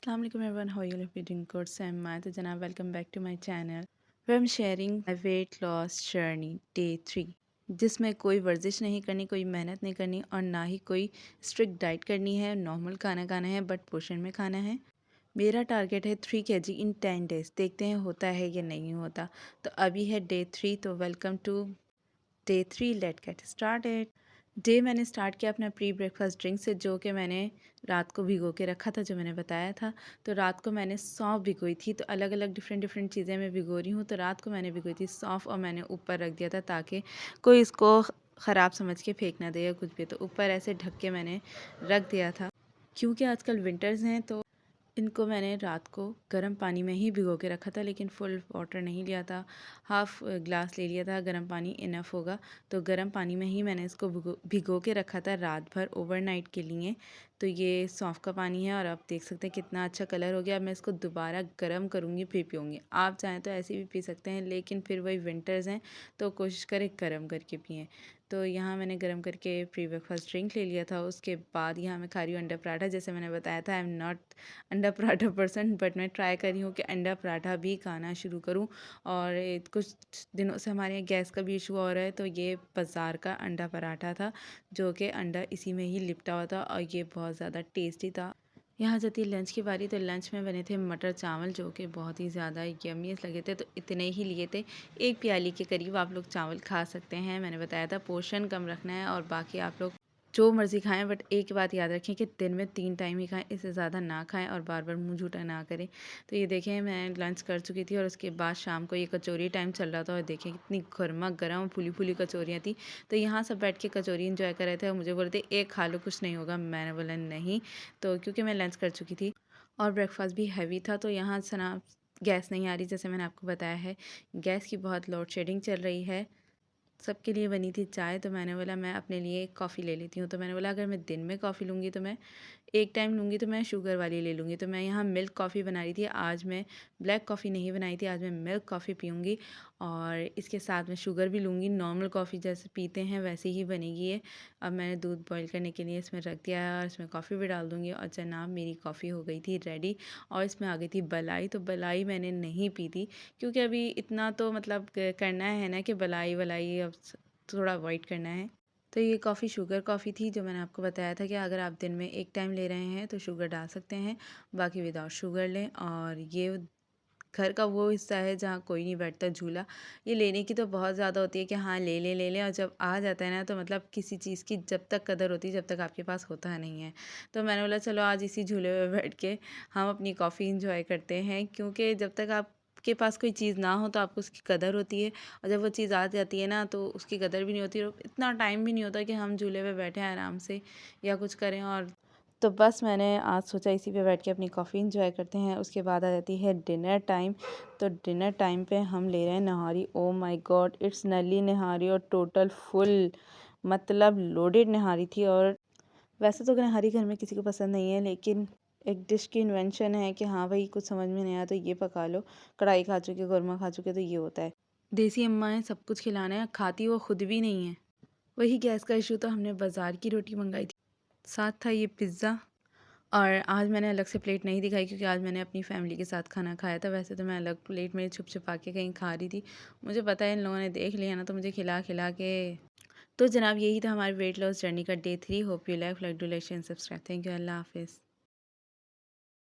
Assalamu alaikum everyone, how are you doing good? So I'm Maya, तो जनाब welcome back to my channel where I'm sharing my weight loss journey day 3, जिसमें कोई वर्जिश नहीं करनी, कोई मेहनत नहीं करनी और ना ही कोई स्ट्रिक्ट डाइट करनी है। नॉर्मल खाना खाना है बट पोर्शन में खाना है। मेरा टारगेट है 3 kg इन 10 डेज़। देखते हैं होता है या नहीं होता। तो अभी है डे 3, तो welcome to day 3, let get started. Day मैंने स्टार्ट किया अपना प्री ब्रेकफास्ट ड्रिंक से, जो कि मैंने रात को भिगो के रखा था, जो मैंने बताया था। तो रात को मैंने सौंफ भिगोई थी। तो अलग अलग डिफरेंट चीज़ें मैं भिगो रही हूँ। तो रात को मैंने भिगोई थी सौंफ और मैंने ऊपर रख दिया था ताकि कोई इसको ख़राब समझ के फेंक ना दे या कुछ भी। तो ऊपर ऐसे ढक के मैंने रख दिया था। क्योंकि आजकल विंटर्स हैं तो इनको मैंने रात को गर्म पानी में ही भिगो के रखा था, लेकिन फुल वाटर नहीं लिया था। हाफ़ ग्लास ले लिया था, गर्म पानी इनफ होगा। तो गर्म पानी में ही मैंने इसको भिगो के रखा था रात भर ओवरनाइट के लिए। तो ये सौंफ का पानी है और आप देख सकते हैं कितना अच्छा कलर हो गया। अब मैं इसको दोबारा गर्म करूँगी फिर पीऊँगी। आप चाहें तो ऐसे भी पी सकते हैं, लेकिन फिर वही विंटर्स हैं तो कोशिश करें गर्म करके पिएँ। तो यहाँ मैंने गर्म करके प्री ब्रेकफास्ट ड्रिंक ले लिया था। उसके बाद यहाँ मैं खा रही हूँ अंडा पराठा। जैसे मैंने बताया था, आई एम नॉट अंडा पराठा पर्सन, बट मैं ट्राई कर रही हूँ कि अंडा पराठा भी खाना शुरू करूँ। और कुछ दिनों से हमारे यहाँ गैस का भी इशू हो रहा है, तो ये बाज़ार का अंडा पराठा था जो कि अंडा इसी में ही लिपटा हुआ था और ये बहुत ज़्यादा टेस्टी था। यहाँ जाती लंच की बारी, तो लंच में बने थे मटर चावल जो कि बहुत ही ज़्यादा यम्मीस लगे थे। तो इतने ही लिए थे, एक प्याली के करीब आप लोग चावल खा सकते हैं। मैंने बताया था पोर्शन कम रखना है और बाकी आप लोग जो मर्ज़ी खाएं, बट एक बात याद रखें कि दिन में 3 टाइम ही खाएं, इससे ज़्यादा ना खाएं और बार बार मुंह झूठा ना करें। तो ये देखें मैं लंच कर चुकी थी और उसके बाद शाम को ये कचौरी टाइम चल रहा था और देखें कितनी गर्मा गर्म फूली फूली कचौरियाँ थी। तो यहाँ सब बैठ के कचौरी इंजॉय कर रहे थे और मुझे बोल रहे थे एक खा लो, कुछ नहीं होगा। मैंने बोला नहीं। तो क्योंकि मैं लंच कर चुकी थी और ब्रेकफास्ट भी हैवी था, तो यहाँ सना गैस नहीं आ रही, जैसे मैंने आपको बताया है गैस की बहुत लोड शेडिंग चल रही है। सबके लिए बनी थी चाय, तो मैंने बोला मैं अपने लिए एक कॉफ़ी ले लेती हूँ। तो मैंने बोला अगर मैं दिन में कॉफ़ी लूँगी तो मैं एक टाइम लूँगी तो मैं शुगर वाली ले लूँगी। तो मैं यहाँ मिल्क कॉफ़ी बना रही थी। आज मैं ब्लैक कॉफ़ी नहीं बनाई थी, आज मैं मिल्क कॉफ़ी पीऊँगी और इसके साथ मैं शुगर भी लूँगी। नॉर्मल कॉफ़ी जैसे पीते हैं वैसे ही बनेगी ये। अब मैंने दूध बॉईल करने के लिए इसमें रख दिया है और इसमें कॉफ़ी भी डाल दूँगी और जनाब मेरी कॉफ़ी हो गई थी रेडी। और इसमें आ गई थी बलाई। तो बलाई मैंने नहीं पी थी क्योंकि अभी इतना तो मतलब करना है ना कि बलाई वलाई अब थोड़ा अवॉइड करना है। तो ये कॉफ़ी शुगर कॉफ़ी थी, जो मैंने आपको बताया था कि अगर आप दिन में एक टाइम ले रहे हैं तो शुगर डाल सकते हैं, बाकी विदाउट शुगर लें। और ये घर का वो हिस्सा है जहाँ कोई नहीं बैठता झूला। ये लेने की तो बहुत ज़्यादा होती है कि हाँ ले लें ले लें, और जब आ जाता है ना तो मतलब किसी चीज़ की जब तक कदर होती है जब तक आपके पास होता नहीं है। तो मैंने बोला चलो आज इसी झूले में बैठ के हम अपनी कॉफ़ी इंजॉय करते हैं, क्योंकि जब तक आपके पास कोई चीज़ ना हो तो आपको उसकी कदर होती है, और जब वो चीज़ आ जाती है ना तो उसकी कदर भी नहीं होती और इतना टाइम भी नहीं होता कि हम झूले पे बैठे आराम से या कुछ करें। और तो बस मैंने आज सोचा इसी पे बैठ के अपनी कॉफ़ी इंजॉय करते हैं। उसके बाद आ जाती है डिनर टाइम। तो डिनर टाइम पे हम ले रहे हैं नहारी। ओ माय गॉड, इट्स नली नहारी और टोटल फुल मतलब लोडेड नहारी थी। और वैसे तो नहारी घर में किसी को पसंद नहीं है, लेकिन एक डिश की इन्वेंशन है कि हाँ भाई कुछ समझ में नहीं आया तो ये पका लो। कढ़ाई खा चुके, कौरमा खा चुके, तो ये होता है। देसी अम्मा है, सब कुछ खिलाना है, खाती वो खुद भी नहीं है। वही गैस का इशू, तो हमने बाज़ार की रोटी मंगाई थी, साथ था ये पिज़्ज़ा। और आज मैंने अलग से प्लेट नहीं दिखाई क्योंकि आज मैंने अपनी फैमिली के साथ खाना खाया था। वैसे तो मैं अलग प्लेट में छुप छुपा के कहीं खा रही थी। मुझे पता है इन लोगों ने देख लिया ना तो मुझे खिला खिला के। तो जनाब यही था हमारे वेट लॉस जर्नी का day 3। Hope you like do like and subscribe. Thank you. अल्लाह हाफिज़।